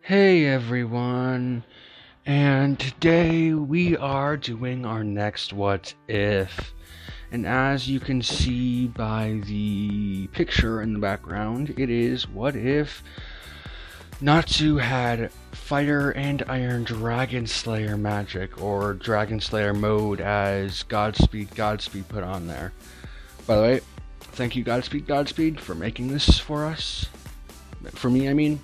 Hey everyone, and today we are doing our next What If. And as you can see by the picture in the background, it is what if Natsu had Fire and Iron Dragon Slayer magic, or Dragon Slayer mode, as Godspeed put on there. By the way, thank you Godspeed for making this for us. For me, I mean.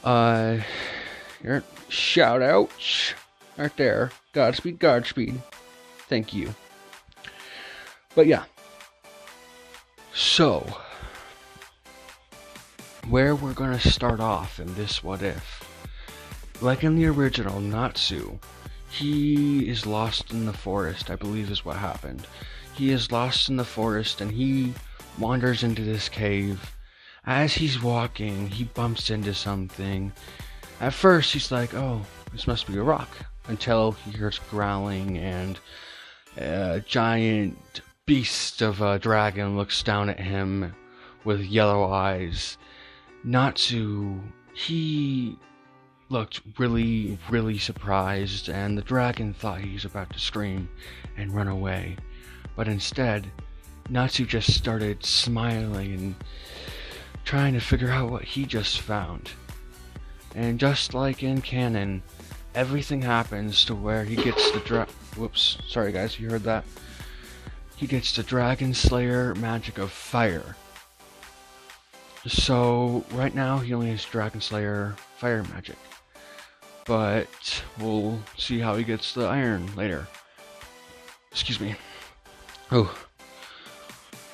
Here, shout out right there. Godspeed. Thank you. But yeah. So, where we're gonna start off in this what if. Like in the original, Natsu, he is lost in the forest, I believe is what happened. He is lost in the forest and he wanders into this cave. As he's walking, he bumps into something. At first, he's like, oh, this must be a rock. Until he hears growling and a giant beast of a dragon looks down at him with yellow eyes. Natsu, he looked really surprised, and the dragon thought he was about to scream and run away. But instead, Natsu just started smiling and trying to figure out what he just found. And just like in canon, everything happens to where he gets the whoops, sorry guys, you heard that? He gets the Dragon Slayer magic of fire. So right now he only has Dragon Slayer fire magic. But we'll see how he gets the iron later. Excuse me. Oh.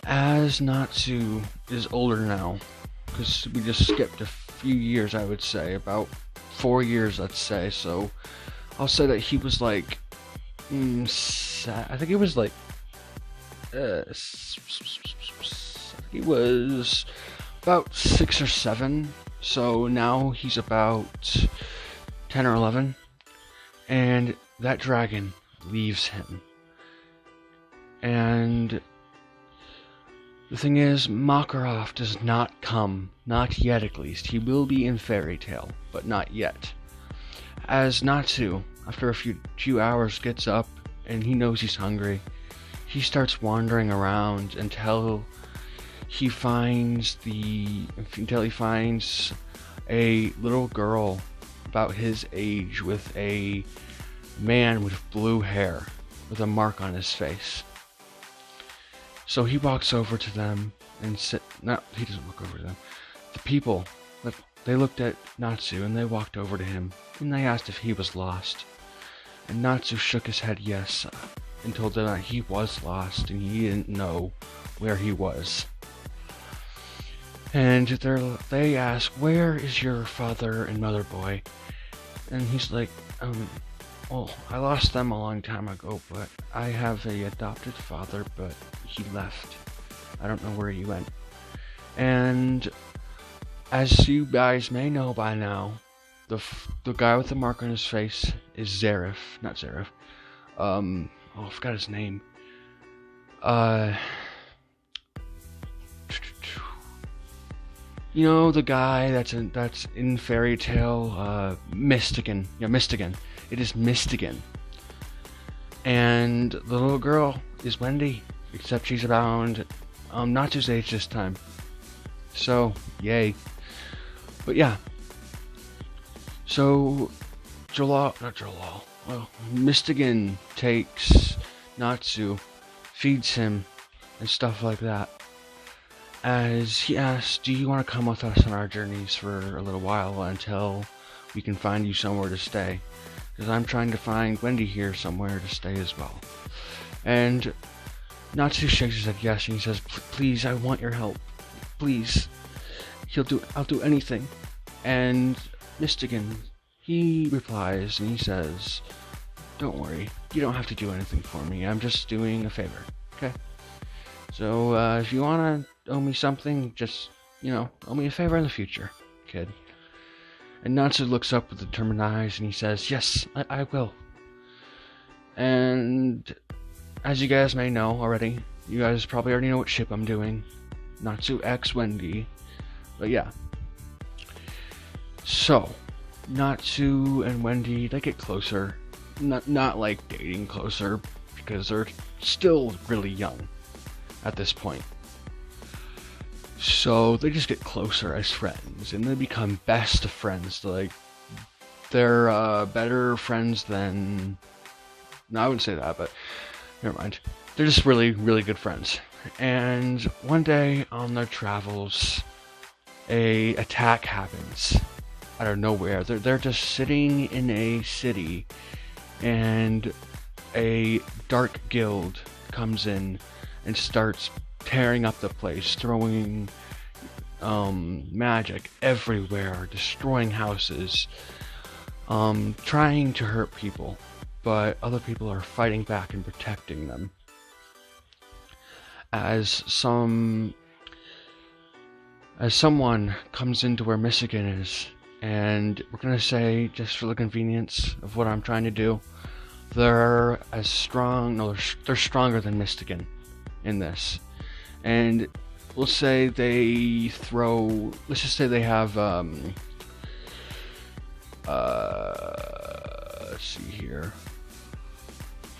As Natsu is older now, because we just skipped a few years, I would say, about 4 years, let's say, so I'll say that he was like, I think he was like, he was about 6 or 7, so now he's about 10 or 11, and that dragon leaves him, and the thing is, Makarov does not come, not yet at least. He will be in Fairy Tail, but not yet. As Natsu, after a few hours, gets up and he knows he's hungry, he starts wandering around until he finds a little girl about his age with a man with blue hair with a mark on his face. So he walks over to them and he doesn't walk over to them. The people, they looked at Natsu and they walked over to him and they asked if he was lost. And Natsu shook his head yes and told them that he was lost and he didn't know where he was. And they ask, where is your father and mother, boy? And he's like, well, I lost them a long time ago, but I have a adopted father, but he left. I don't know where he went. And as you guys may know by now, the guy with the mark on his face is Zareth, not Zareth. I forgot his name. You know the guy that's in Fairy Tail, Mystogan. Yeah, Mystogan. It is Mystogan. And the little girl is Wendy, except she's around Natsu's age this time. So, yay. But yeah. So, Mystogan takes Natsu, feeds him, and stuff like that. As he asks, do you want to come with us on our journeys for a little while until we can find you somewhere to stay? Because I'm trying to find Wendy here somewhere to stay as well. And Natsu shakes his head yes, and he says, please, I want your help. Please. I'll do anything. And Mystogan, he replies and he says, don't worry, you don't have to do anything for me. I'm just doing a favor, okay? So, if you want to owe me something, just, owe me a favor in the future, kid. And Natsu looks up with determined eyes and he says, yes, I will. And as you guys may know already, you guys probably already know what ship I'm doing. Natsu X Wendy. But yeah. So, Natsu and Wendy, they get closer. Not like dating closer, because they're still really young at this point. So they just get closer as friends, and they become best of friends. They're better friends than... No, I wouldn't say that, but never mind. They're just really, really good friends. And one day on their travels, a attack happens out of nowhere. They're just sitting in a city, and a dark guild comes in and starts tearing up the place, throwing magic everywhere, destroying houses, trying to hurt people, but other people are fighting back and protecting them. As someone comes into where Mystogan is, and we're gonna say, just for the convenience of what I'm trying to do, they're as strong. No, they're stronger than Mystogan in this. And we'll say they throw. Let's just say they have. Let's see here.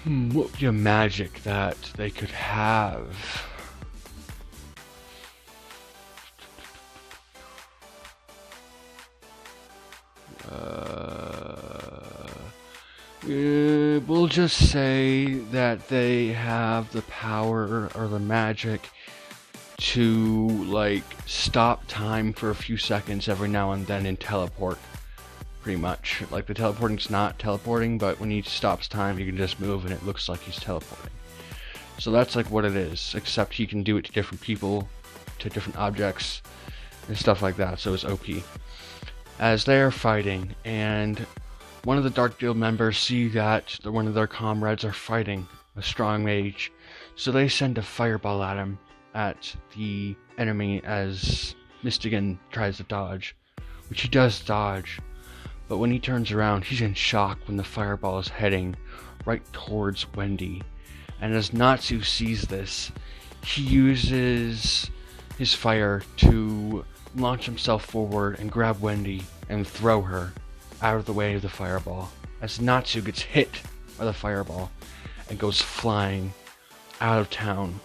What would be a magic that they could have? We'll just say that they have the power or the magic to, like, stop time for a few seconds every now and then and teleport. Pretty much. Like, the teleporting's not teleporting, but when he stops time, he can just move and it looks like he's teleporting. So that's like what it is, except he can do it to different people, to different objects, and stuff like that, so it's OP. As they are fighting, and one of the Dark Guild members see that one of their comrades are fighting a strong mage, so they send a fireball at him, at the enemy, as Mystogan tries to dodge, which he does dodge, but when he turns around, he's in shock when the fireball is heading right towards Wendy. And as Natsu sees this, he uses his fire to launch himself forward and grab Wendy and throw her out of the way of the fireball, as Natsu gets hit by the fireball and goes flying out of town.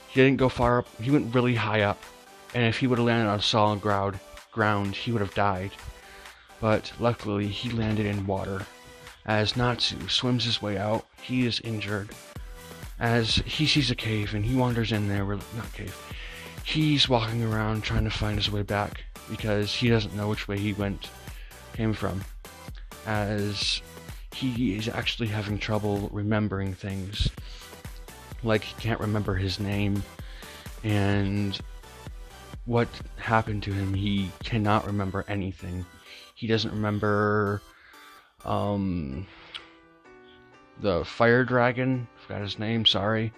He didn't go far up, he went really high up, and if he would have landed on solid ground, he would have died. But luckily, he landed in water. As Natsu swims his way out, he is injured. As he sees a cave and he wanders in there, not cave, he's walking around trying to find his way back because he doesn't know which way he came from. As he is actually having trouble remembering things. Like, he can't remember his name and what happened to him. He cannot remember anything. He doesn't remember the fire dragon. Forgot his name, sorry.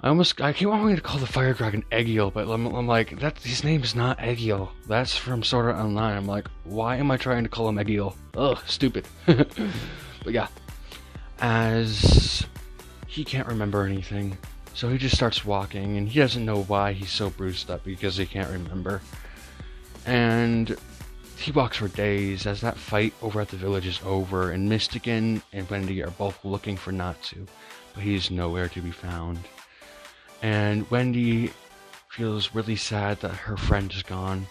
I keep wanting to call the fire dragon Egil, but I'm like, his name is not Egil. That's from Sword Art Online. I'm like, why am I trying to call him Egil? Ugh, stupid. But yeah, as he can't remember anything, so he just starts walking, and he doesn't know why he's so bruised up because he can't remember. And he walks for days as that fight over at the village is over, and Mystogan and Wendy are both looking for Natsu, but he's nowhere to be found. And Wendy feels really sad that her friend is gone,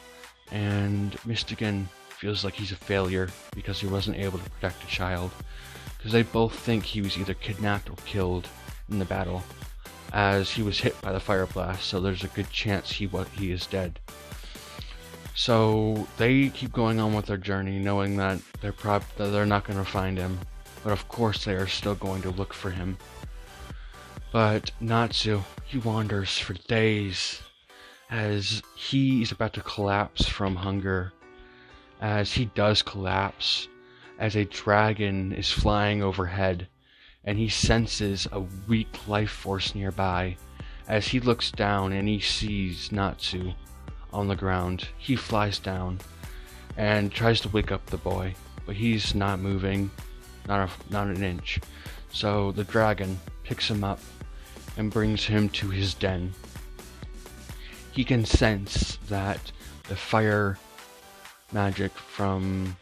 and Mystogan feels like he's a failure because he wasn't able to protect a child, because they both think he was either kidnapped or killed in the battle, as he was hit by the fire blast, so there's a good chance he is dead. So they keep going on with their journey, knowing that they're not going to find him, but of course they are still going to look for him. But Natsu, he wanders for days as he is about to collapse from hunger. As he does collapse, as a dragon is flying overhead, and he senses a weak life force nearby. As he looks down and he sees Natsu on the ground, he flies down and tries to wake up the boy, but he's not moving, not an inch. So the dragon picks him up and brings him to his den. He can sense that the fire magic from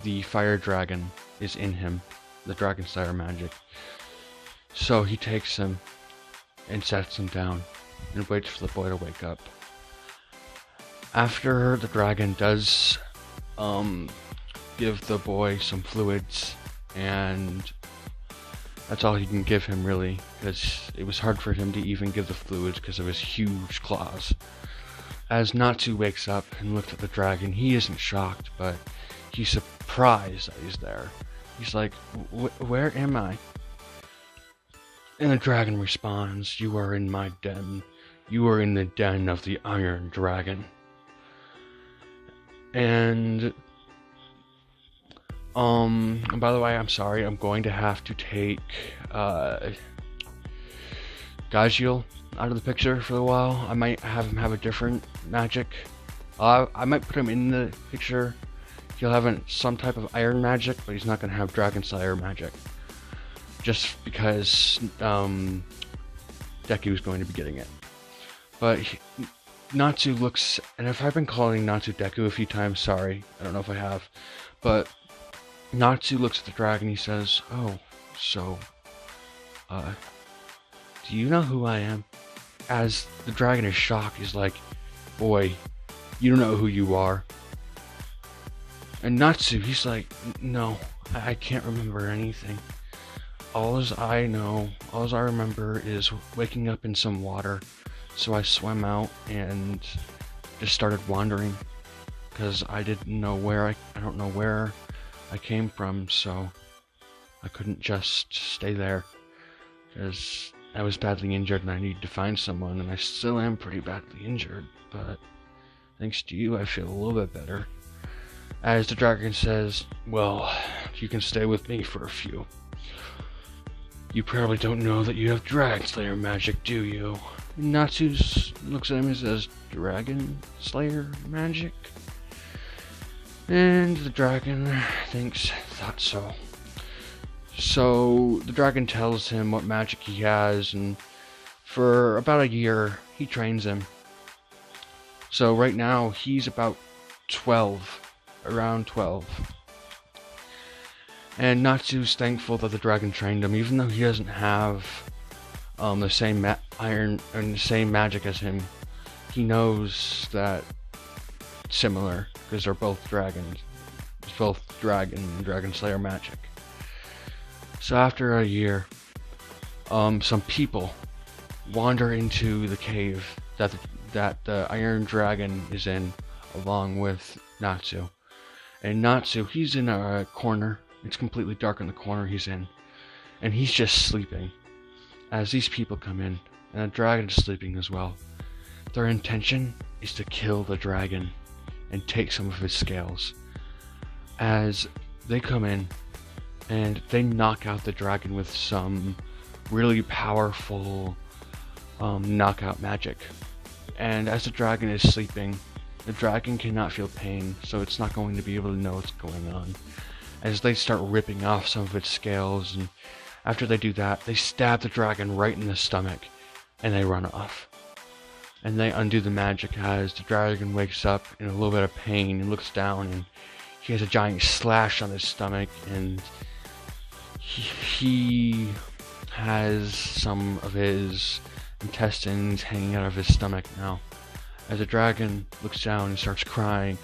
the fire dragon is in him, the Dragon Slayer magic. So he takes him and sets him down and waits for the boy to wake up. After the dragon does give the boy some fluids, and that's all he can give him really, because it was hard for him to even give the fluids because of his huge claws. As Natsu wakes up and looks at the dragon, he isn't shocked, but he's surprised that he's there. He's like, where am I? And the dragon responds, you are in my den. You are in the den of the Iron Dragon. And by the way, I'm sorry, I'm going to have to take Gajiel out of the picture for a while. I might have him have a different magic. I might put him in the picture. He'll have some type of iron magic, but he's not going to have Dragon Slayer magic. Just because Deku is going to be getting it. But Natsu looks, and if I've been calling Natsu Deku a few times, sorry, I don't know if I have. But Natsu looks at the dragon, he says, oh, so, do you know who I am? As the dragon is shocked, he's like, boy, you don't know who you are. And Natsu, he's like, no, I can't remember anything. All I remember is waking up in some water. So I swam out and just started wandering. Because I didn't know where, I don't know where I came from, so I couldn't just stay there. Because I was badly injured and I needed to find someone, and I still am pretty badly injured, but thanks to you I feel a little bit better. As the dragon says, well, you can stay with me for a few. You probably don't know that you have Dragon Slayer magic, do you? Natsu looks at him and says, Dragon Slayer magic? And the dragon thought so. So the dragon tells him what magic he has, and for about a year he trains him. So right now he's about 12, around 12. And Natsu's thankful that the dragon trained him, even though he doesn't have the same iron and the same magic as him. He knows that it's similar because they're both dragons. It's both dragon and Dragon Slayer magic. So after a year, some people wander into the cave that the Iron Dragon is in, along with Natsu. And Natsu, he's in a corner. It's completely dark in the corner he's in, and he's just sleeping. As these people come in, and the dragon's sleeping as well. Their intention is to kill the dragon and take some of his scales. As they come in, and they knock out the dragon with some really powerful knockout magic. And as the dragon is sleeping, the dragon cannot feel pain, so it's not going to be able to know what's going on. As they start ripping off some of its scales, and after they do that, they stab the dragon right in the stomach, and they run off. And they undo the magic as the dragon wakes up in a little bit of pain and looks down, and he has a giant slash on his stomach, and he has some of his intestines hanging out of his stomach now. As the dragon looks down and starts crying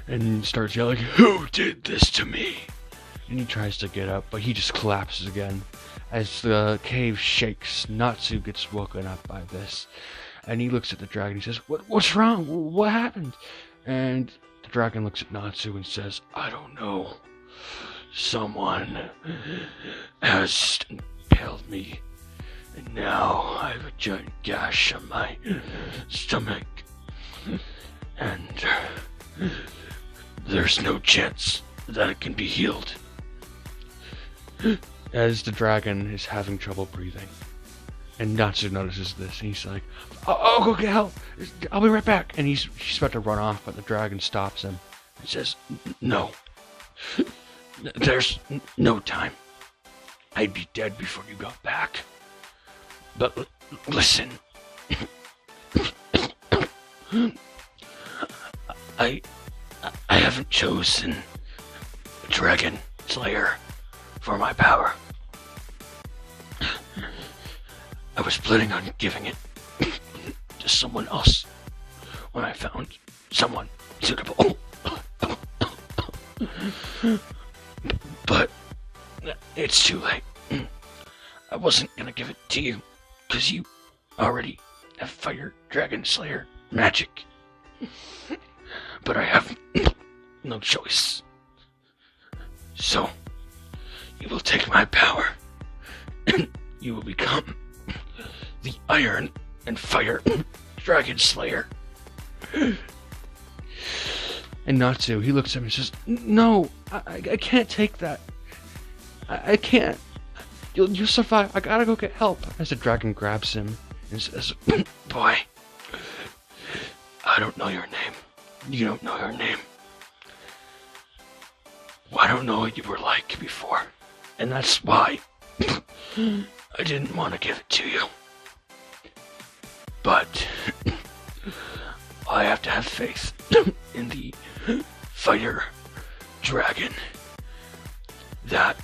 and starts yelling, "Who did this to me?" And he tries to get up, but he just collapses again. As the cave shakes, Natsu gets woken up by this. And he looks at the dragon, he says, What's wrong? What happened? And the dragon looks at Natsu and says, I don't know. Someone has impaled me, and now I have a giant gash on my stomach, and there's no chance that it can be healed. As the dragon is having trouble breathing, and Natsu notices this, and he's like, I'll go get help, I'll be right back. And he's about to run off, but the dragon stops him and says, no, there's no time. I'd be dead before you got back. But listen, I haven't chosen a dragon slayer for my power. I was planning on giving it to someone else when I found someone suitable. But it's too late. I wasn't gonna give it to you because you already have Fire Dragon Slayer magic. But I have no choice. So, you will take my power and you will become the Iron and Fire Dragon Slayer. And Natsu, he looks at me and says, no, I can't take that. I can't. You'll survive. I gotta go get help. As the dragon grabs him and says, boy, I don't know your name. You don't know your name. I don't know what you were like before. And that's why I didn't want to give it to you. But I have to have faith in the Fire Dragon that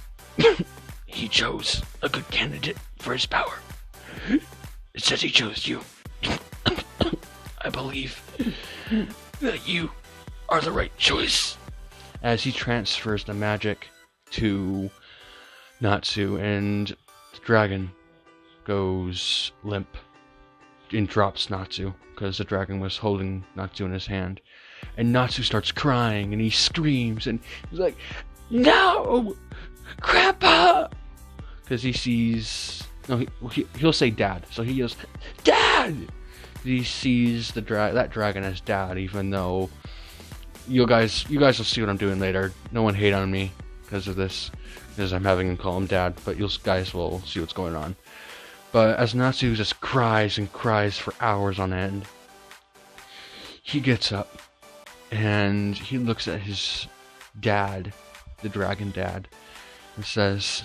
he chose a good candidate for his power. It says he chose you. I believe that you are the right choice. As he transfers the magic to Natsu, and the dragon goes limp and drops Natsu because the dragon was holding Natsu in his hand. And Natsu starts crying and he screams and he's like, no! Grandpa! Because he sees... No, he'll say dad. So he goes, Dad! He sees that dragon as dad, even though you guys will see what I'm doing later. No one hate on me because of this, because I'm having him call him dad, but you guys will see what's going on. But as Natsu just cries and cries for hours on end, he gets up and he looks at his dad, the dragon dad, and says,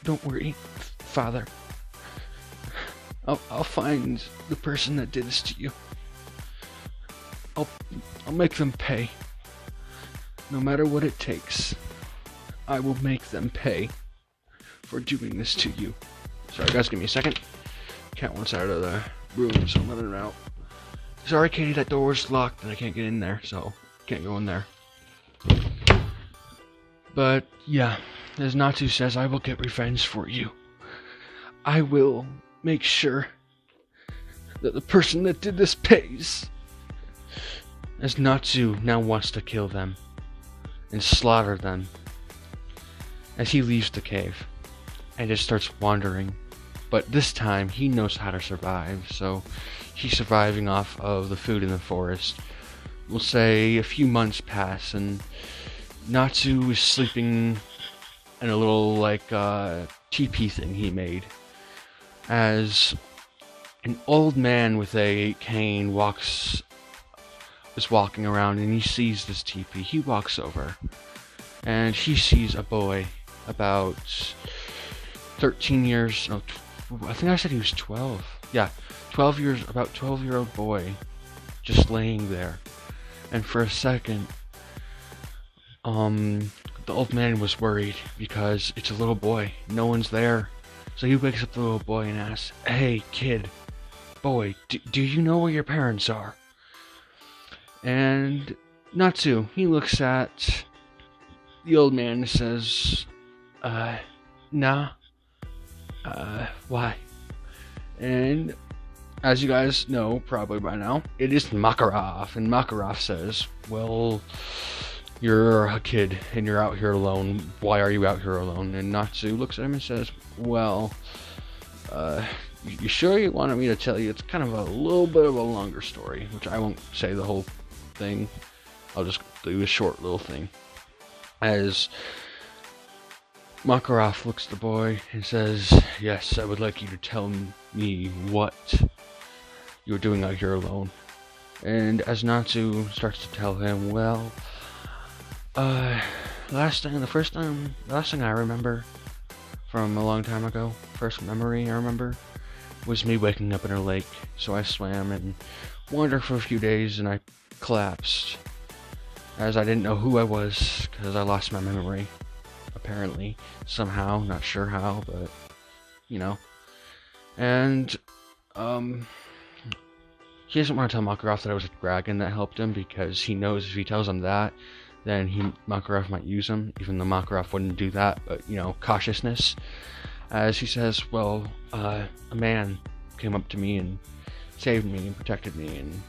Don't worry, Father. I'll find the person that did this to you. I'll make them pay. No matter what it takes, I will make them pay for doing this to you. Sorry guys, give me a second. Cat wants out of the room, so I'm letting her out. Sorry Katie, that door's locked and I can't get in there, so can't go in there. But yeah, as Natsu says, I will get revenge for you. I will make sure that the person that did this pays. As Natsu now wants to kill them and slaughter them, as he leaves the cave and just starts wandering. But this time he knows how to survive, so he's surviving off of the food in the forest. We'll say a few months pass and Natsu is sleeping in a little teepee thing he made, as an old man with a cane is walking around and he sees this teepee. He walks over and he sees a boy about 13 years, no, I think I said he was 12. Yeah, 12 years, about 12-year-old boy just laying there. And for a second, the old man was worried because it's a little boy. No one's there. So he wakes up the little boy and asks, hey kid, boy, do you know where your parents are? And Natsu, he looks at the old man and says, nah, why? And as you guys know probably by now, it is Makarov, and Makarov says, well, you're a kid and you're out here alone. Why are you out here alone? And Natsu looks at him and says, well, you sure you wanted me to tell you? It's kind of a little bit of a longer story, which I won't say the whole thing. I'll just do a short little thing. As Makarov looks at the boy and says, yes, I would like you to tell me what you're doing out here alone. And as Natsu starts to tell him, well, last thing I remember from a long time ago, first memory I remember, was me waking up in a lake. So I swam and wandered for a few days and I collapsed. as I didn't know who I was because I lost my memory, apparently, somehow, not sure how, but, you know. And, he doesn't want to tell Makarov that it was a dragon that helped him, because he knows if he tells him that, then Makarov might use him, even though Makarov wouldn't do that, but, you know, cautiousness. As he says, well, a man came up to me and saved me and protected me, and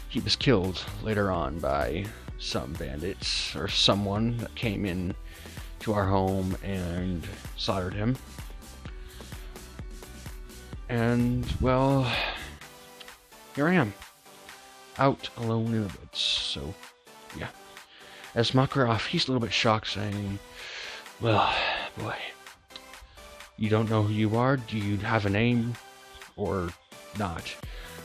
he was killed later on by some bandits or someone that came in to our home and slaughtered him. And, well, here I am, out alone in the woods. So, yeah. As Makarov, he's a little bit shocked, saying, well, boy, you don't know who you are? Do you have a name or not?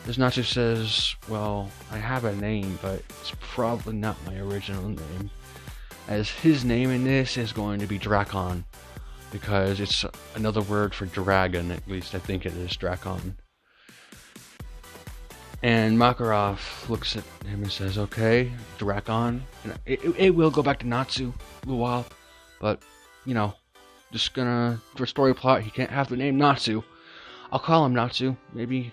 As Natsu says, well, I have a name, but it's probably not my original name, as his name in this is going to be Drakon, because it's another word for dragon, at least I think it is Drakon. And Makarov looks at him and says, okay, Drakon, and it will go back to Natsu a little while, but, you know, just gonna, for story plot, he can't have the name Natsu. I'll call him Natsu, maybe,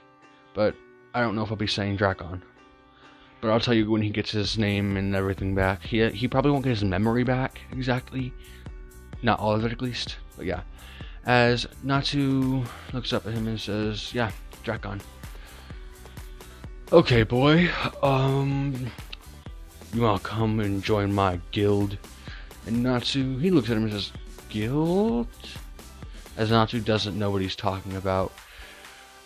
but I don't know if I'll be saying Drakon. But I'll tell you when he gets his name and everything back. He probably won't get his memory back, exactly. Not all of it, at least. But yeah. As Natsu looks up at him and says, yeah, Drakon. Okay, boy. You wanna come and join my guild? And Natsu, he looks at him and says, guild? As Natsu doesn't know what he's talking about.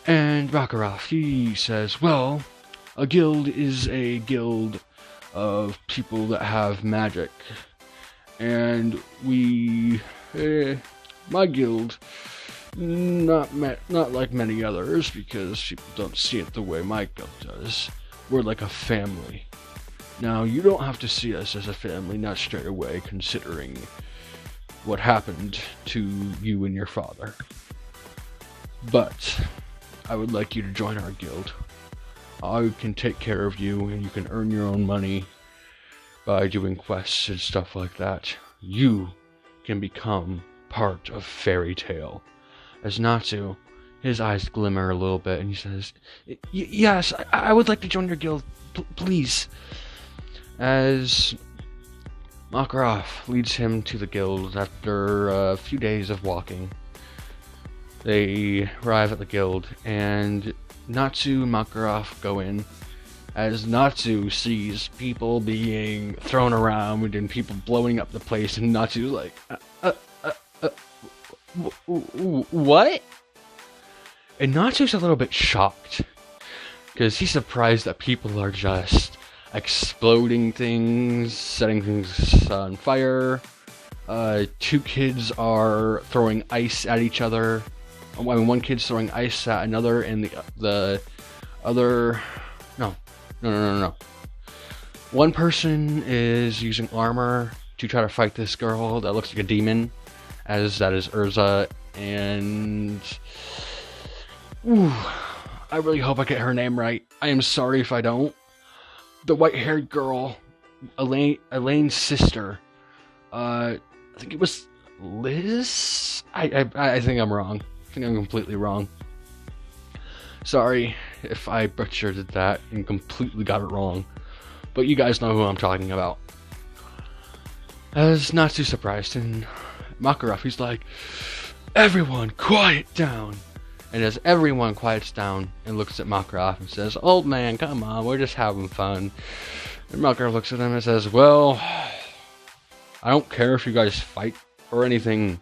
And Makarov, he says, well, a guild is a guild of people that have magic. And my guild, not like many others, because people don't see it the way my guild does. We're like a family. Now, you don't have to see us as a family, not straight away, considering what happened to you and your father. But I would like you to join our guild. I can take care of you, and you can earn your own money by doing quests and stuff like that. You can become part of Fairy Tale. As Natsu, his eyes glimmer a little bit, and he says, yes, I would like to join your guild, please. As Makarov leads him to the guild after a few days of walking. They arrive at the guild, and Natsu and Makarov go in, as Natsu sees people being thrown around and people blowing up the place, and Natsu's like, what? And Natsu's a little bit shocked, because he's surprised that people are just exploding things, setting things on fire. Two kids are throwing ice at each other. I mean, one kid's throwing ice at another, and the other... No. One person is using armor to try to fight this girl that looks like a demon, as that is Urza, and... Ooh, I really hope I get her name right. I am sorry if I don't. The white-haired girl, Elaine's sister, I think it was Liz? I think I'm wrong. I think I'm completely wrong. Sorry if I butchered that and completely got it wrong. But you guys know who I'm talking about. As not too surprised, and Makarov, he's like, everyone quiet down. And as everyone quiets down and looks at Makarov and says, old man, come on, we're just having fun. And Makarov looks at him and says, well, I don't care if you guys fight or anything,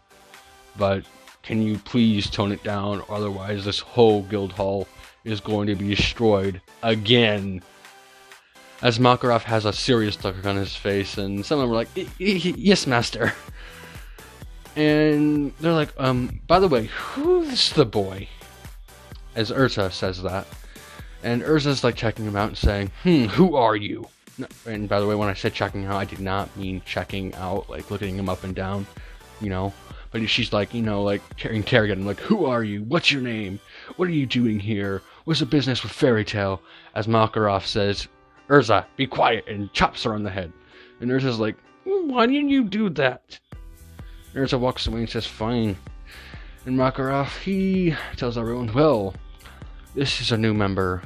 but can you please tone it down, otherwise this whole guild hall is going to be destroyed again. As Makarov has a serious look on his face, and some of them are like, yes, master. And they're like, by the way, who's the boy? As Urza says that. And Urza's like checking him out and saying, who are you? And by the way, when I said checking out, I did not mean checking out, like looking him up and down, you know. But she's like, you know, like interrogating him, like, who are you? What's your name? What are you doing here? What's the business with Fairy Tale? As Makarov says, Urza, be quiet, and chops her on the head. And Urza's like, why didn't you do that? Urza walks away and says, fine. And Makarov, he tells everyone, well, this is a new member,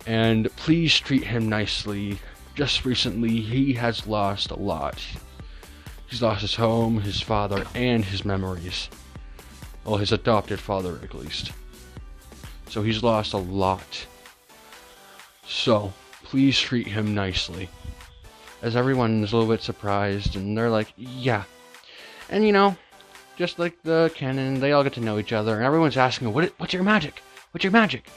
and please treat him nicely. Just recently, he has lost a lot. He's lost his home, his father, and his memories. Well, his adopted father, at least. So he's lost a lot. So, please treat him nicely. As everyone's a little bit surprised, and they're like, yeah. And you know, just like the canon, they all get to know each other, and everyone's asking, what's your magic? What's your magic?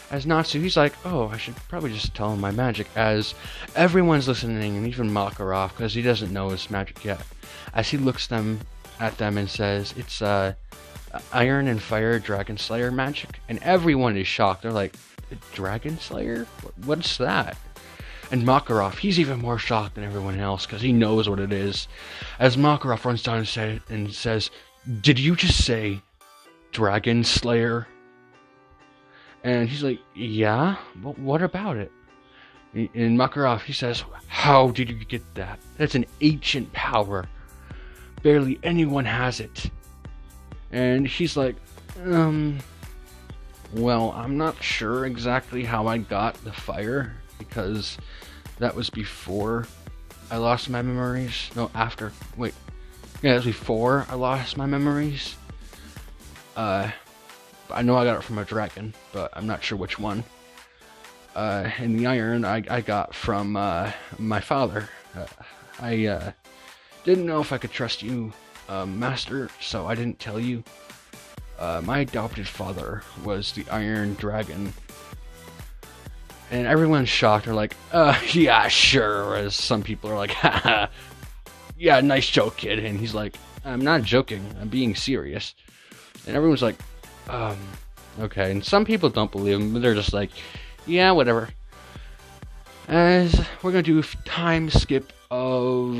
As Natsu, he's like, oh, I should probably just tell him my magic, as everyone's listening, and even Makarov, because he doesn't know his magic yet. As he looks at them and says, it's Iron and Fire Dragon Slayer magic, and everyone is shocked. They're like, Dragon Slayer? What's that? And Makarov, he's even more shocked than everyone else, because he knows what it is. As Makarov runs down and says, did you just say Dragon Slayer? And he's like, yeah? But what about it? And Makarov, he says, how did you get that? That's an ancient power. Barely anyone has it. And he's like, well, I'm not sure exactly how I got the fire, because that was before I lost my memories. No, after. Wait. Yeah, it was before I lost my memories. I know I got it from a dragon, but I'm not sure which one. And the iron I got from my father. I didn't know if I could trust you, Master, so I didn't tell you. My adopted father was the Iron Dragon. And everyone's shocked. They're like, yeah, sure. As some people are like, haha, yeah, nice joke, kid. And he's like, I'm not joking. I'm being serious. And everyone's like, okay. And some people don't believe him, but they're just like, yeah, whatever. As we're gonna do a time skip of,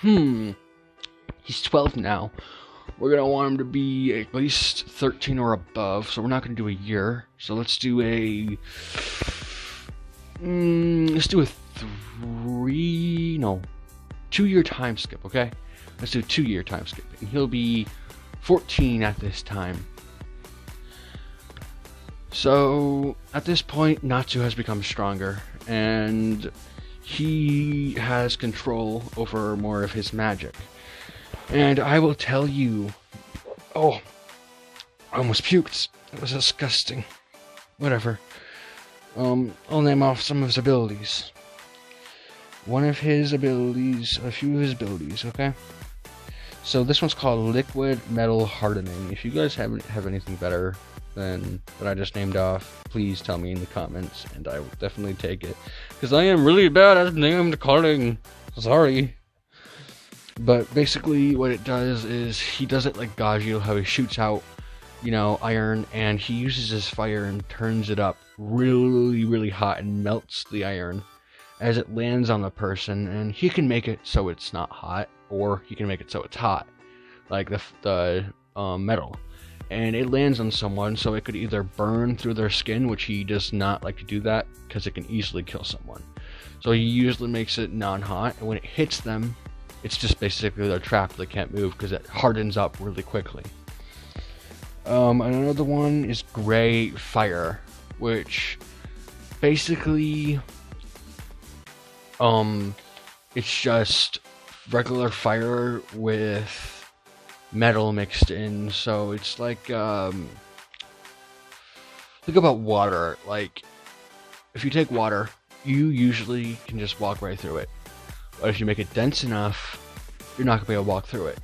he's 12 now. We're gonna want him to be at least 13 or above, so we're not gonna do a year. So let's do a, let's do a 2-year time skip, okay? Let's do a 2-year time skip, and he'll be 14 at this time. So at this point, Natsu has become stronger, and he has control over more of his magic. And I will tell you, oh, I almost puked. It was disgusting. Whatever. I'll name off some of his abilities. One of his abilities, a few of his abilities, okay? So this one's called Liquid Metal Hardening. If you guys have anything better than what I just named off, please tell me in the comments, and I will definitely take it. Because I am really bad at named calling. Sorry. But basically what it does is, he does it like Gajio, how he shoots out, iron, and he uses his fire and turns it up really, really hot and melts the iron as it lands on the person, and he can make it so it's not hot, or he can make it so it's hot, like the metal. And it lands on someone, so it could either burn through their skin, which he does not like to do that, because it can easily kill someone. So he usually makes it non-hot, and when it hits them, it's just basically they're trapped, they can't move, because it hardens up really quickly. Another one is Gray Fire, which basically, it's just regular fire with metal mixed in, so it's like, think about water. Like, if you take water, you usually can just walk right through it. But if you make it dense enough, you're not going to be able to walk through it.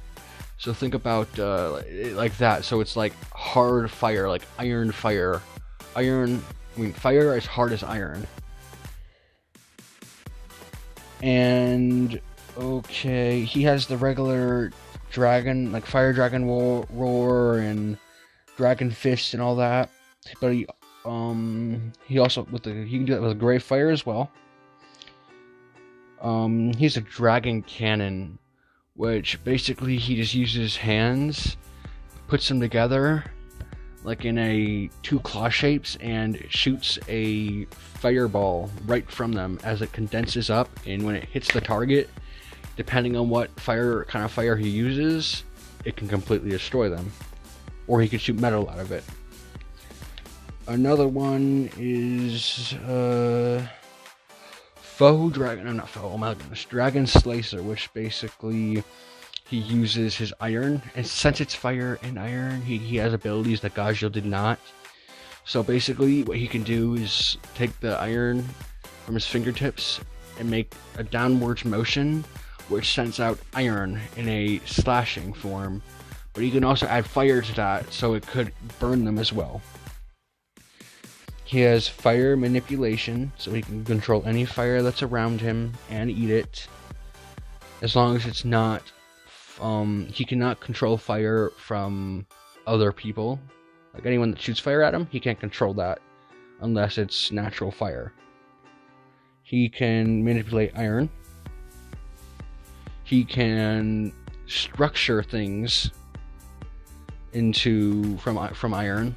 So think about like that. So it's like hard fire, like iron fire. Fire as hard as iron. And, okay, he has the regular dragon, like fire dragon roar and dragon fist and all that. But he also, he can do that with a gray fire as well. He's a dragon cannon, which basically he just uses his hands, puts them together, like in a two claw shapes, and shoots a fireball right from them as it condenses up, and when it hits the target, depending on what kind of fire he uses, it can completely destroy them. Or he can shoot metal out of it. Another one is Dragon Slicer, which basically he uses his iron, and since it's fire and iron, he has abilities that Gajil did not. So basically what he can do is take the iron from his fingertips and make a downwards motion, which sends out iron in a slashing form. But he can also add fire to that, so it could burn them as well. He has fire manipulation, so he can control any fire that's around him and eat it. As long as it's not, he cannot control fire from other people. Like anyone that shoots fire at him, he can't control that unless it's natural fire. He can manipulate iron. He can structure things from iron,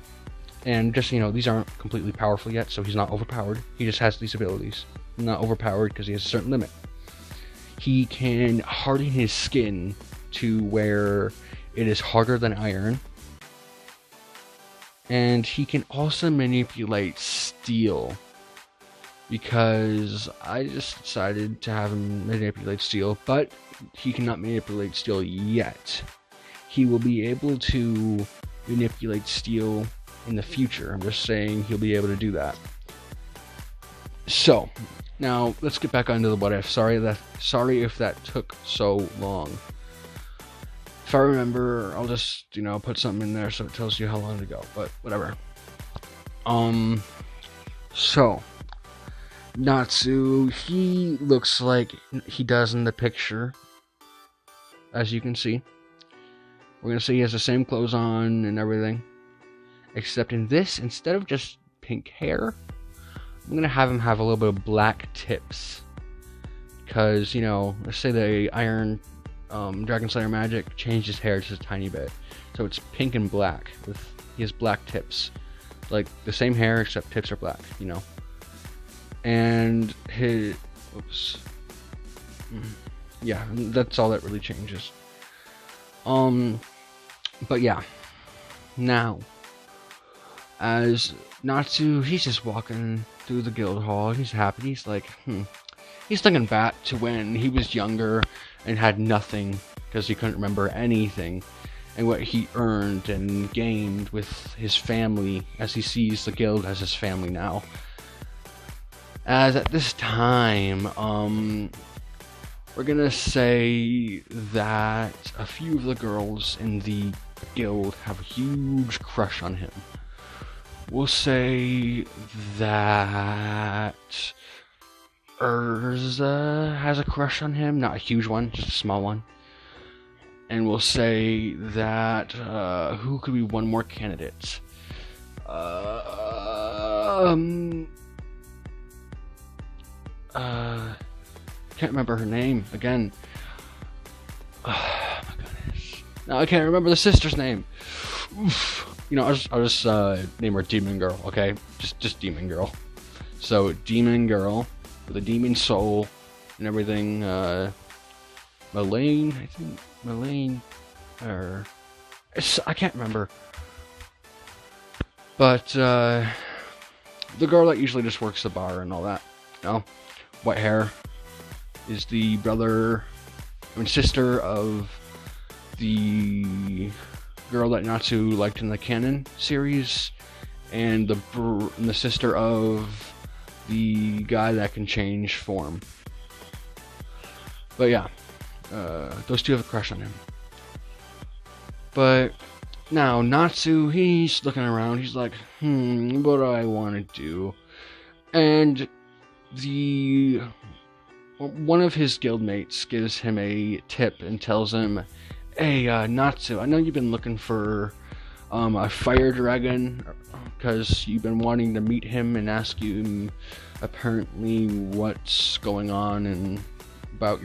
and just, these aren't completely powerful yet, so he's not overpowered. He just has these abilities. Not overpowered because he has a certain limit. He can harden his skin to where it is harder than iron, and he can also manipulate steel, because I just decided to have him manipulate steel, but he cannot manipulate steel yet. He will be able to manipulate steel in the future. I'm just saying he'll be able to do that. So, now let's get back onto the what if. Sorry if that took so long. If I remember, I'll just, put something in there so it tells you how long to go, but whatever. So, Natsu, he looks like he does in the picture, as you can see. We're going to see he has the same clothes on and everything. Except in this, instead of just pink hair, I'm going to have him have a little bit of black tips. Because, let's say the Iron Dragon Slayer magic changed his hair just a tiny bit. So it's pink and black. He has black tips. Like the same hair, except tips are black, And his... Oops. Yeah, that's all that really changes. But yeah, now, as Natsu, he's just walking through the guild hall, he's happy, he's like, he's thinking back to when he was younger and had nothing, because he couldn't remember anything, and what he earned and gained with his family, as he sees the guild as his family now. As at this time, we're gonna say that a few of the girls in the guild have a huge crush on him. We'll say that Urza has a crush on him, not a huge one, just a small one. And we'll say that, who could be one more candidate? Can't remember her name again. Oh my goodness. No, I can't remember the sister's name. Oof. I'll just name her Demon Girl, okay? Just Demon Girl. So Demon Girl with a demon soul and everything. Melaine, I think or I can't remember. But the girl that usually just works the bar and all that, white hair, is the sister of the girl that Natsu liked in the canon series, and the sister of the guy that can change form. But yeah, those two have a crush on him. But now Natsu, he's looking around, he's like, what do I want to do? And one of his guildmates gives him a tip and tells him, hey, Natsu, I know you've been looking for a fire dragon, because you've been wanting to meet him and ask you apparently what's going on and about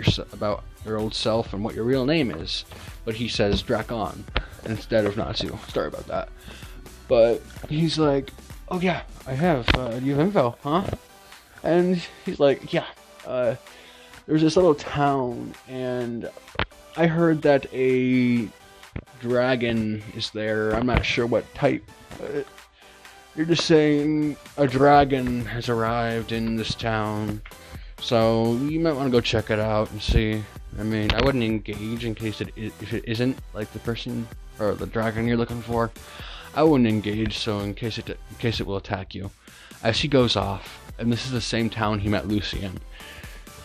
your old self and what your real name is. But he says Drakon instead of Natsu. Sorry about that. But he's like, oh yeah, I have. Do you have info, huh? And he's like, yeah. There's this little town, and I heard that a dragon is there. I'm not sure what type, but you're just saying a dragon has arrived in this town. So you might want to go check it out and see. I mean, I wouldn't engage in case if it isn't like the person or the dragon you're looking for. I wouldn't engage, so in case it will attack you. As he goes off, and this is the same town he met Lucy in,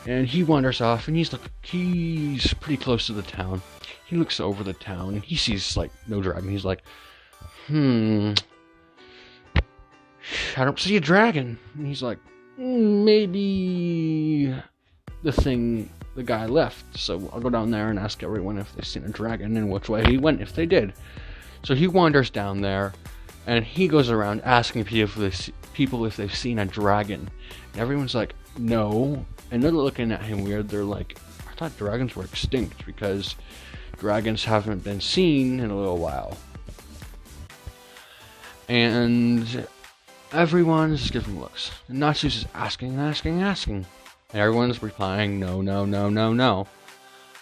and he wanders off, and he's pretty close to the town. He looks over the town, and he sees like no dragon. He's like, I don't see a dragon. And he's like, maybe the guy left. So I'll go down there and ask everyone if they've seen a dragon and which way he went if they did. So he wanders down there, and he goes around asking people if they've seen a dragon. And everyone's like, no. And they're looking at him weird. They're like, I thought dragons were extinct because dragons haven't been seen in a little while. And everyone's just giving looks. And Natsu's just asking. And everyone's replying, no.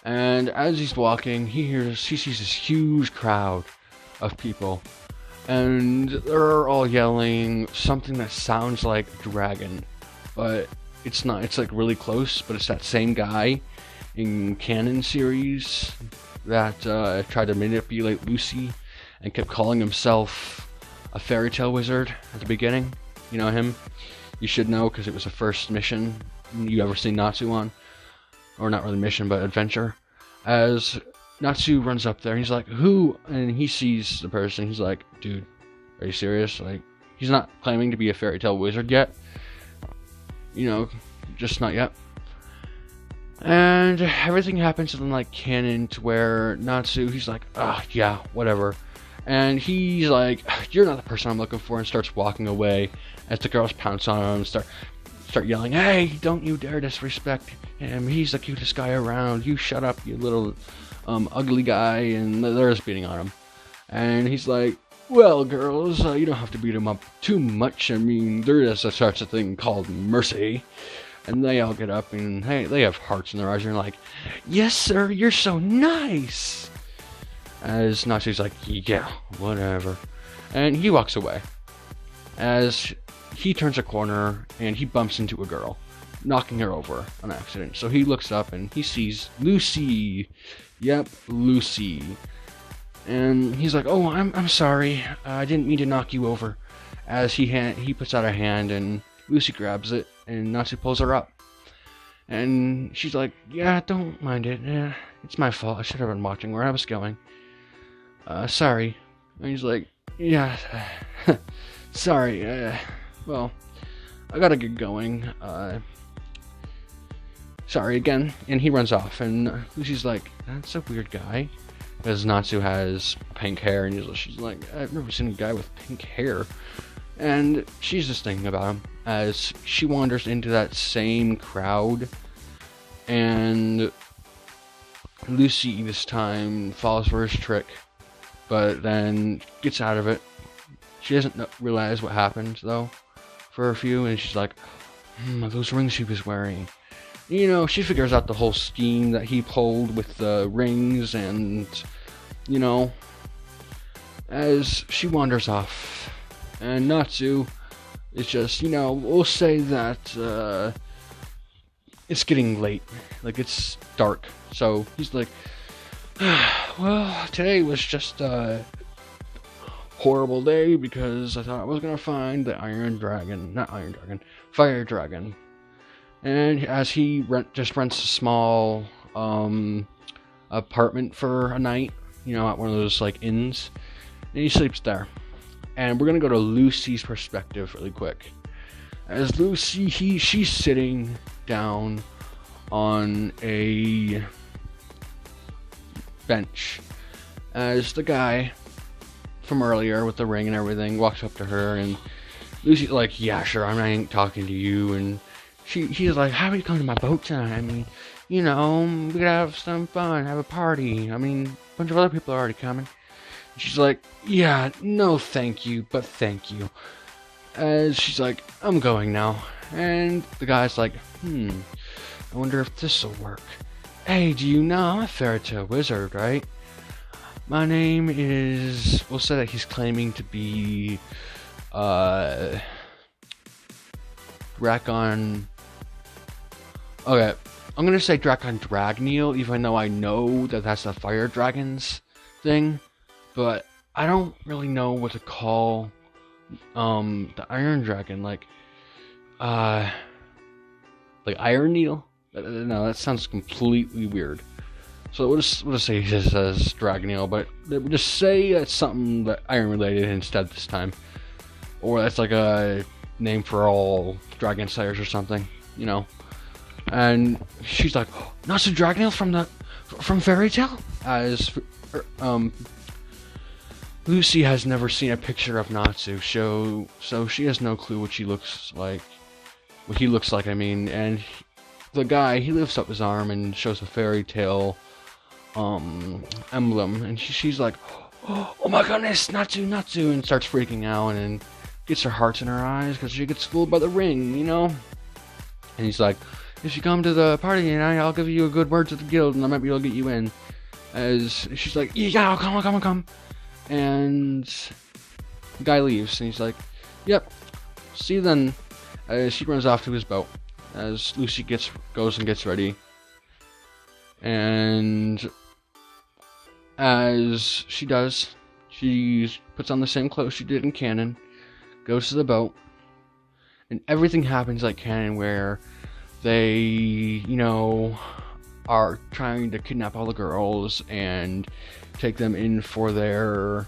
And as he's walking, he sees this huge crowd of people. And they're all yelling something that sounds like dragon. But it's not. It's like really close, but it's that same guy in Canon series that tried to manipulate Lucy and kept calling himself a fairy tale wizard at the beginning. You know him? You should know because it was the first mission you ever seen Natsu on. Or not really mission, but adventure. As Natsu runs up there, he's like, who? And he sees the person. He's like, dude, are you serious? Like, he's not claiming to be a fairy tale wizard yet. You know, just not yet. And everything happens in like canon to where Natsu, he's like, yeah, whatever. And he's like, you're not the person I'm looking for, and starts walking away as the girls pounce on him and start yelling, hey, don't you dare disrespect him. He's the cutest guy around. You shut up, you little ugly guy. And they're just beating on him. And he's like, well, girls, you don't have to beat him up too much. I mean, there is such a thing called mercy. And they all get up and, hey, they have hearts in their eyes. And they're like, yes, sir, you're so nice. As Natsu's like, yeah, whatever. And he walks away. As he turns a corner and he bumps into a girl, knocking her over on accident. So he looks up and he sees Lucy. Yep, Lucy. And he's like, oh, I'm sorry. I didn't mean to knock you over. As he puts out a hand and Lucy grabs it and Natsu pulls her up. And she's like, yeah, don't mind it. It's my fault. I should have been watching where I was going. Sorry. And he's like, yeah, sorry. Well, I gotta get going. Sorry again. And he runs off. And Lucy's like, that's a weird guy. Because Natsu has pink hair, and she's like, I've never seen a guy with pink hair. And she's just thinking about him as she wanders into that same crowd. And Lucy this time falls for his trick, but then gets out of it. She doesn't realize what happened, though, for a few, and she's like, those rings he was wearing. You know, she figures out the whole scheme that he pulled with the rings, and, you know, as she wanders off. And Natsu is just, you know, we'll say that it's getting late. Like, it's dark. So he's like, well, today was just a horrible day because I thought I was going to find the fire dragon. And as he just rents a small apartment for a night, you know, at one of those like inns, and he sleeps there. And we're gonna go to Lucy's perspective really quick. As Lucy, she's sitting down on a bench, as the guy from earlier with the ring and everything walks up to her, and Lucy's like, yeah, sure, I ain't talking to you, and he's like, how about you come to my boat tonight? I mean, you know, we could have some fun, have a party. I mean, a bunch of other people are already coming. She's like, yeah, no thank you, but thank you. As she's like, I'm going now. And the guy's like, I wonder if this'll work. Hey, do you know I'm a fairy tale wizard, right? My name is... We'll say that he's claiming to be... Drakon... Okay, I'm gonna say Drakon Dragneel, even though I know that that's the fire dragon's thing. But I don't really know what to call the Iron Dragon, like Ironeel? No, that sounds completely weird. So we'll just say he just says Dragneel, but we'll just say it's something that Iron related instead this time. Or that's like a name for all dragon slayers or something, you know. And she's like, oh, Natsu Dragneel from Fairy Tale? As Lucy has never seen a picture of Natsu, so she has no clue what he looks like, I mean. And the guy, he lifts up his arm and shows a fairy tale emblem, and she's like, oh my goodness, Natsu, and starts freaking out and gets her heart in her eyes because she gets fooled by the ring, you know. And he's like, if you come to the party tonight, I'll give you a good word to the guild and I might be able to get you in. As she's like, yeah, I'll come. And the guy leaves, and he's like, yep, see you then. As she runs off to his boat, as Lucy goes and gets ready. And as she does, she puts on the same clothes she did in canon, goes to the boat, and everything happens like canon, where they, you know, are trying to kidnap all the girls and take them in for their, I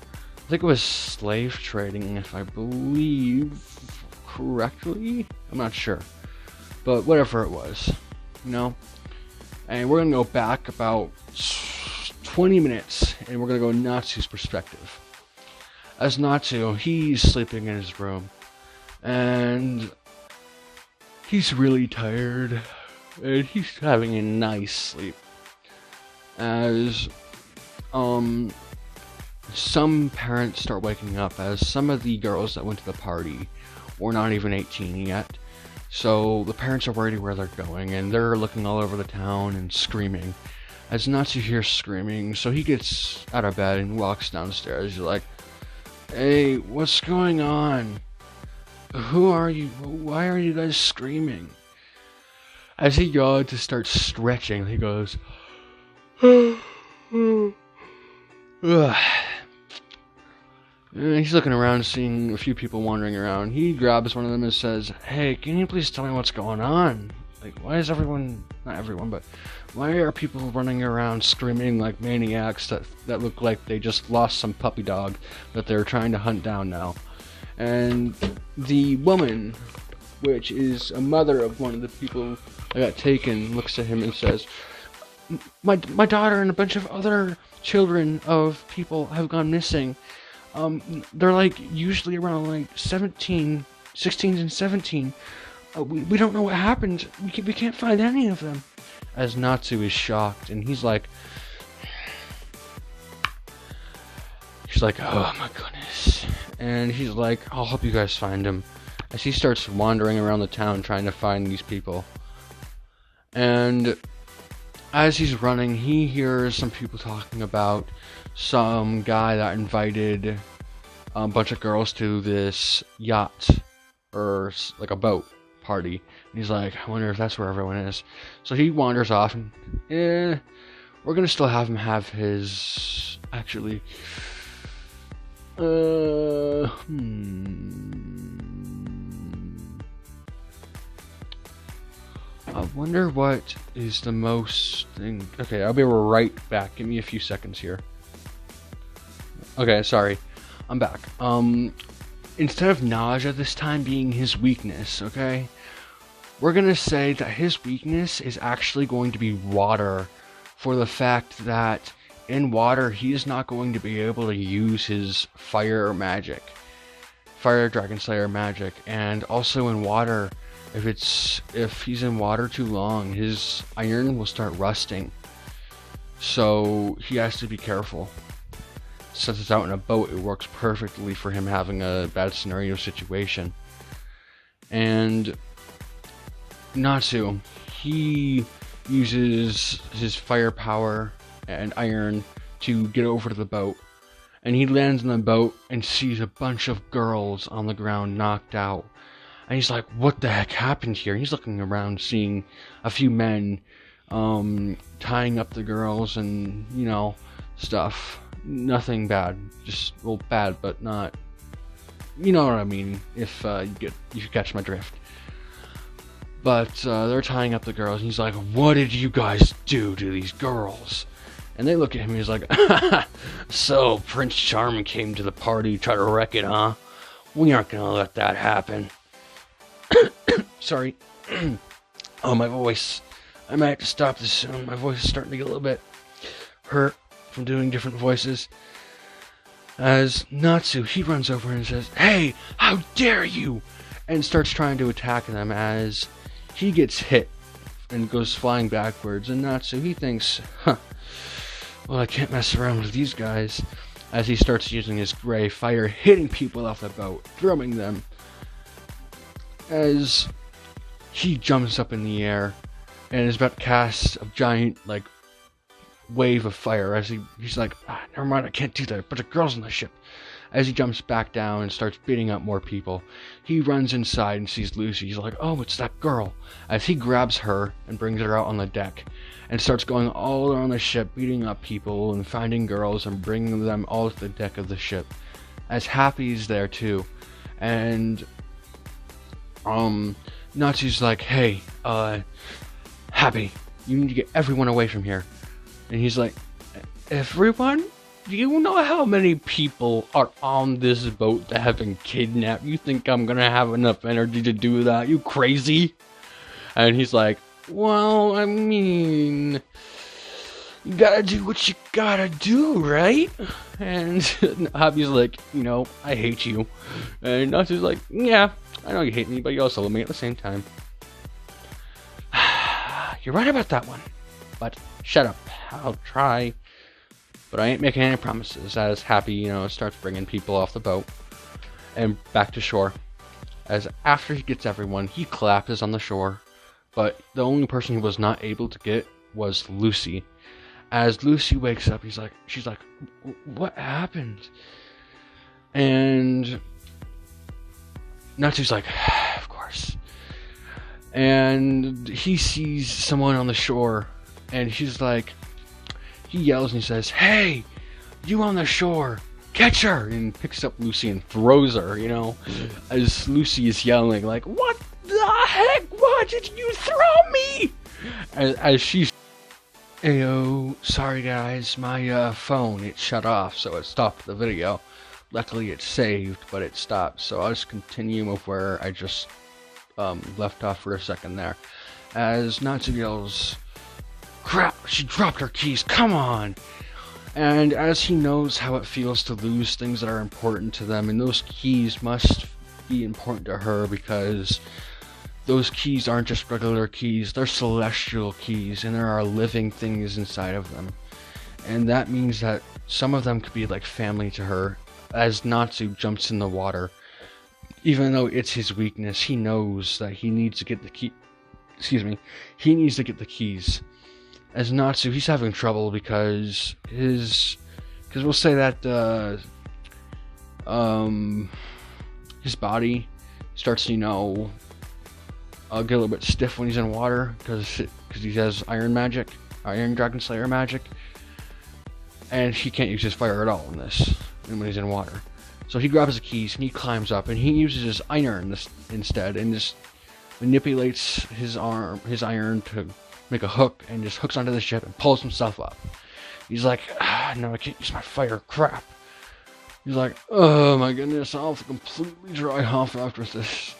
think it was slave trading, if I believe correctly. I'm not sure, but whatever it was, you know. And we're gonna go back about 20 minutes, and we're gonna go Natsu's perspective. As Natsu, he's sleeping in his room, and he's really tired, and he's having a nice sleep. As some parents start waking up, as some of the girls that went to the party were not even 18 yet. So the parents are worried where they're going, and they're looking all over the town and screaming. As Natsu hears screaming, so he gets out of bed and walks downstairs. He's like, hey, what's going on? Who are you? Why are you guys screaming? As he goes to start stretching, he goes, and he's looking around, seeing a few people wandering around. He grabs one of them and says, hey, can you please tell me what's going on? Like, why is everyone, not everyone, but why are people running around screaming like maniacs that look like they just lost some puppy dog that they're trying to hunt down now? And the woman, which is a mother of one of the people that got taken, looks at him and says, my daughter and a bunch of other children of people have gone missing. They're like usually around like 16 and 17. We don't know what happened. We can't find any of them. As Natsu is shocked, and she's like, oh my goodness. And he's like, I'll help you guys find them. As he starts wandering around the town trying to find these people. And as he's running, he hears some people talking about some guy that invited a bunch of girls to this yacht, or like a boat party. And he's like, I wonder if that's where everyone is. So he wanders off, and we're gonna still have him have his, actually, I wonder what is the most thing. Okay, I'll be right back. Give me a few seconds here. Okay, sorry. I'm back. Instead of nausea this time being his weakness, okay? We're gonna say that his weakness is actually going to be water, for the fact that in water he is not going to be able to use his fire dragon slayer magic. And also in water, if he's in water too long, his iron will start rusting. So he has to be careful. since it's out in a boat, it works perfectly for him having a bad scenario situation. And Natsu, he uses his firepower and iron to get over to the boat. And he lands in the boat and sees a bunch of girls on the ground knocked out. And he's like, what the heck happened here? He's looking around, seeing a few men tying up the girls and, you know, stuff. Nothing bad. Just, well, bad, but not... You know what I mean, if you catch my drift. But they're tying up the girls, and he's like, what did you guys do to these girls? And they look at him, and he's like, so, Prince Charming came to the party to try to wreck it, huh? We aren't gonna let that happen. Sorry. Oh, my voice. I might have to stop this soon. My voice is starting to get a little bit hurt from doing different voices. As Natsu, he runs over and says, hey, how dare you? And starts trying to attack them as he gets hit and goes flying backwards. And Natsu, he thinks, huh, well, I can't mess around with these guys. As he starts using his gray fire, hitting people off the boat, drumming them. As he jumps up in the air and is about to cast a giant, like, wave of fire. As he's like, never mind, I can't do that. But the girl's on the ship. As he jumps back down and starts beating up more people, he runs inside and sees Lucy. He's like, oh, it's that girl. As he grabs her and brings her out on the deck and starts going all around the ship, beating up people and finding girls and bringing them all to the deck of the ship. As Happy's there too. And Natsu's like, hey, Happy, you need to get everyone away from here. And he's like, everyone? Do you know how many people are on this boat that have been kidnapped? You think I'm gonna have enough energy to do that? You crazy? And he's like, well, I mean, you gotta do what you gotta do, right? And Happy's like, you know, I hate you. And Natsu's like, yeah, I know you hate me, but you also love me at the same time. You're right about that one. But shut up. I'll try. But I ain't making any promises. As Happy, you know, starts bringing people off the boat and back to shore. As after he gets everyone, he collapses on the shore. But the only person he was not able to get was Lucy. As Lucy wakes up, she's like, what happened? And Natsu's like, of course. And he sees someone on the shore, and she's like, he yells and he says, hey, you on the shore, catch her! And picks up Lucy and throws her, you know, as Lucy is yelling, like, what the heck? Why did you throw me? As she's, ayo, sorry guys, my phone, it shut off, so it stopped the video. Luckily it saved, but it stopped, so I'll just continue with where I just left off for a second there. As Natsu yells, crap, she dropped her keys, come on! And as he knows how it feels to lose things that are important to them, and those keys must be important to her because those keys aren't just regular keys, they're celestial keys, and there are living things inside of them. And that means that some of them could be like family to her. As Natsu jumps in the water, even though it's his weakness, he knows that he needs to get the key. He needs to get the keys. As Natsu, he's having trouble because we'll say that his body starts to, you know, get a little bit stiff when he's in water because he has Iron Dragon Slayer magic, and he can't use his fire at all in this when he's in water. So he grabs the keys and he climbs up and he uses his iron instead and just manipulates his iron to make a hook and just hooks onto the ship and pulls himself up. He's like, no, I can't use my fire, crap. He's like, oh my goodness, I'll have to completely dry off after this.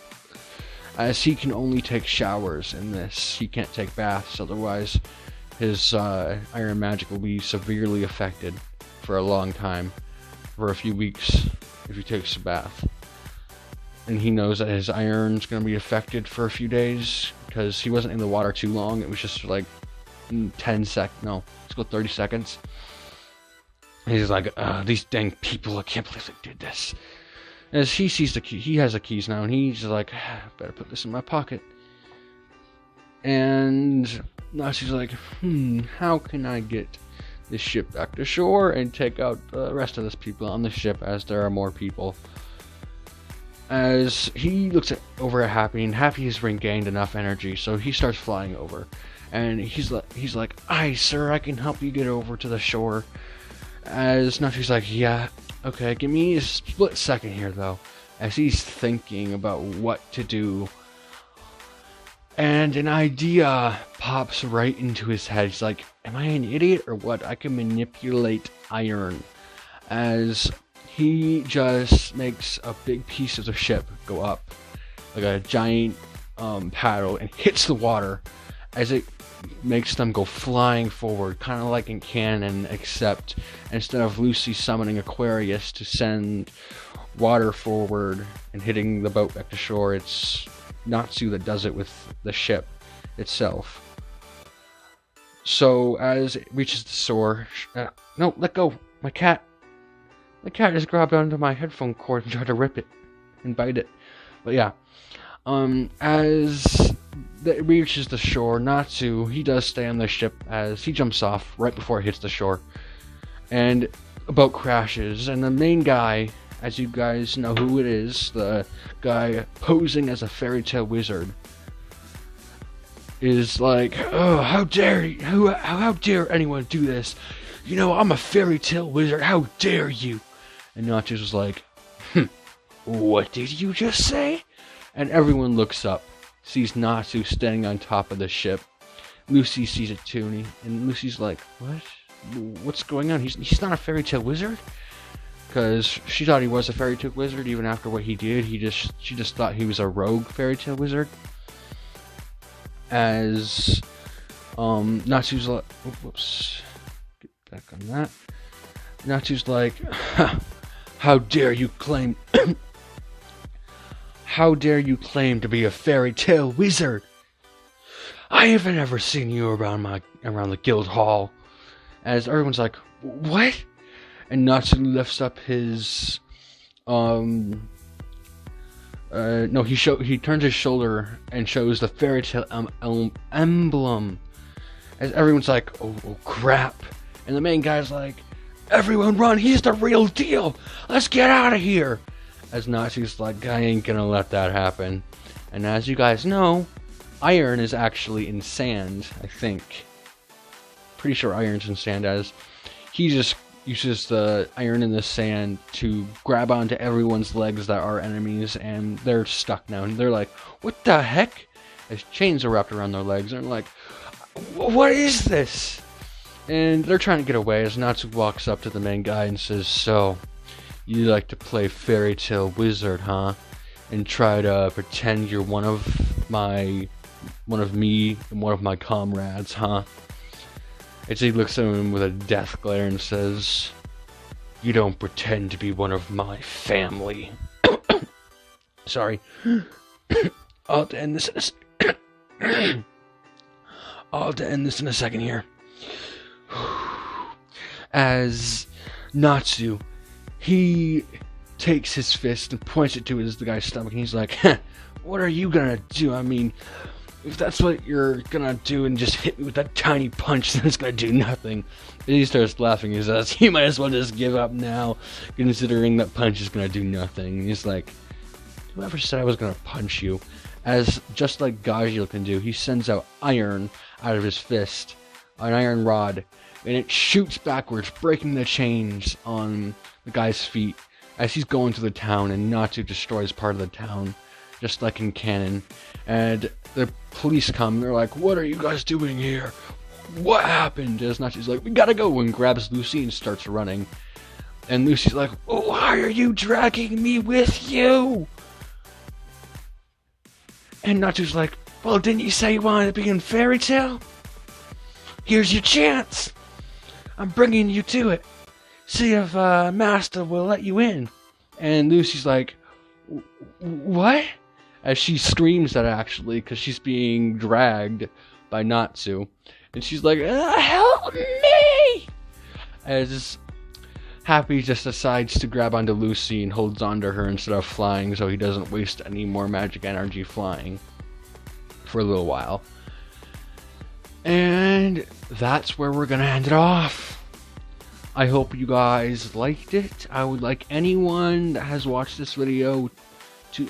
As he can only take showers in this, he can't take baths, otherwise his iron magic will be severely affected for a long time, for a few weeks, if he takes a bath. And he knows that his iron's going to be affected for a few days, because he wasn't in the water too long, it was just like 30 seconds. He's like, these dang people, I can't believe they did this. As he sees the key, he has the keys now, and he's just like, better put this in my pocket. And Natsu's like, how can I get this ship back to shore and take out the rest of these people on the ship, as there are more people? As he looks over at Happy, and Happy has regained enough energy, so he starts flying over. And he's like, aye, sir, I can help you get over to the shore. As Natsu's like, yeah, okay, give me a split second here, though. As he's thinking about what to do. And an idea pops right into his head. He's like, am I an idiot or what? I can manipulate iron. As he just makes a big piece of the ship go up, like a giant paddle, and hits the water as it makes them go flying forward, kind of like in canon, except instead of Lucy summoning Aquarius to send water forward and hitting the boat back to shore, it's Natsu that does it with the ship itself. So as it reaches the shore, no, let go, my cat just grabbed onto my headphone cord and tried to rip it and bite it. But yeah, as it reaches the shore, Natsu, he does stay on the ship as he jumps off right before it hits the shore. And a boat crashes, and the main guy, as you guys know who it is, the guy posing as a fairy tale wizard, is like, oh, how dare you, how dare anyone do this? You know, I'm a fairy tale wizard, how dare you? And Natsu was like, what did you just say? And everyone looks up, sees Natsu standing on top of the ship. Lucy sees it too, and Lucy's like, what? What's going on? He's not a fairy tale wizard? Because she thought he was a fairy tale wizard even after what he did. She just thought he was a rogue fairy tale wizard. As Natsu's like, whoops, get back on that. Natsu's like, how dare you claim how dare you claim to be a fairy tale wizard? I haven't ever seen you around the guild hall. As everyone's like, what? And Natsu lifts up his he turns his shoulder and shows the fairy tale emblem. As everyone's like, oh crap. And the main guy's like, everyone run, he's the real deal. Let's get out of here. As Natsu's like, I ain't gonna let that happen. And as you guys know, iron is actually in sand, I think. Pretty sure iron's in sand, as he just uses the iron in the sand to grab onto everyone's legs that are enemies, and they're stuck now. And they're like, what the heck? As chains are wrapped around their legs, and they're like, what is this? And they're trying to get away as Natsu walks up to the main guy and says, so, you like to play fairy tale wizard, huh? And try to pretend you're one of me and one of my comrades, huh? As he looks at him with a death glare and says, you don't pretend to be one of my family. Sorry. I'll have to end this in a second here. As Natsu, he takes his fist and points it to the guy's stomach, and he's like, what are you gonna do? I mean, if that's what you're gonna do and just hit me with that tiny punch, then it's gonna do nothing. And he starts laughing. He says, you might as well just give up now, considering that punch is gonna do nothing. And he's like, whoever said I was gonna punch you? As just like Gajil can do, he sends out iron out of his fist, an iron rod, and it shoots backwards, breaking the chains on the guy's feet as he's going to the town, and Natsu destroys part of the town, just like in canon. And the police come, and they're like, what are you guys doing here? What happened? As Natsu's like, we gotta go, and grabs Lucy and starts running. And Lucy's like, oh, why are you dragging me with you? And Natsu's like, well, didn't you say you wanted to be in Fairy Tale? Here's your chance. I'm bringing you to it. See if Master will let you in. And Lucy's like, what? As she screams that, actually, because she's being dragged by Natsu. And she's like, help me! As Happy just decides to grab onto Lucy and holds onto her instead of flying, so he doesn't waste any more magic energy flying for a little while. And that's where we're gonna end it off. I hope you guys liked it. I would like anyone that has watched this video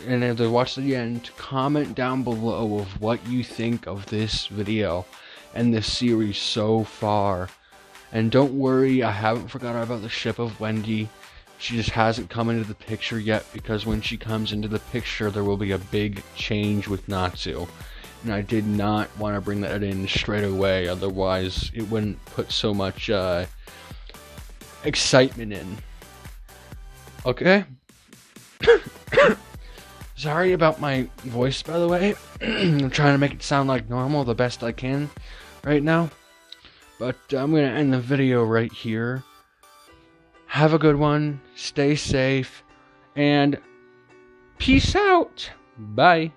and if they watched it again, to comment down below of what you think of this video and this series so far. And don't worry, I haven't forgotten about the ship of Wendy. She just hasn't come into the picture yet, because when she comes into the picture, there will be a big change with Natsu. And I did not want to bring that in straight away, otherwise it wouldn't put so much excitement in. Okay? Sorry about my voice, by the way. I'm trying to make it sound like normal the best I can right now. But I'm going to end the video right here. Have a good one. Stay safe. And peace out. Bye.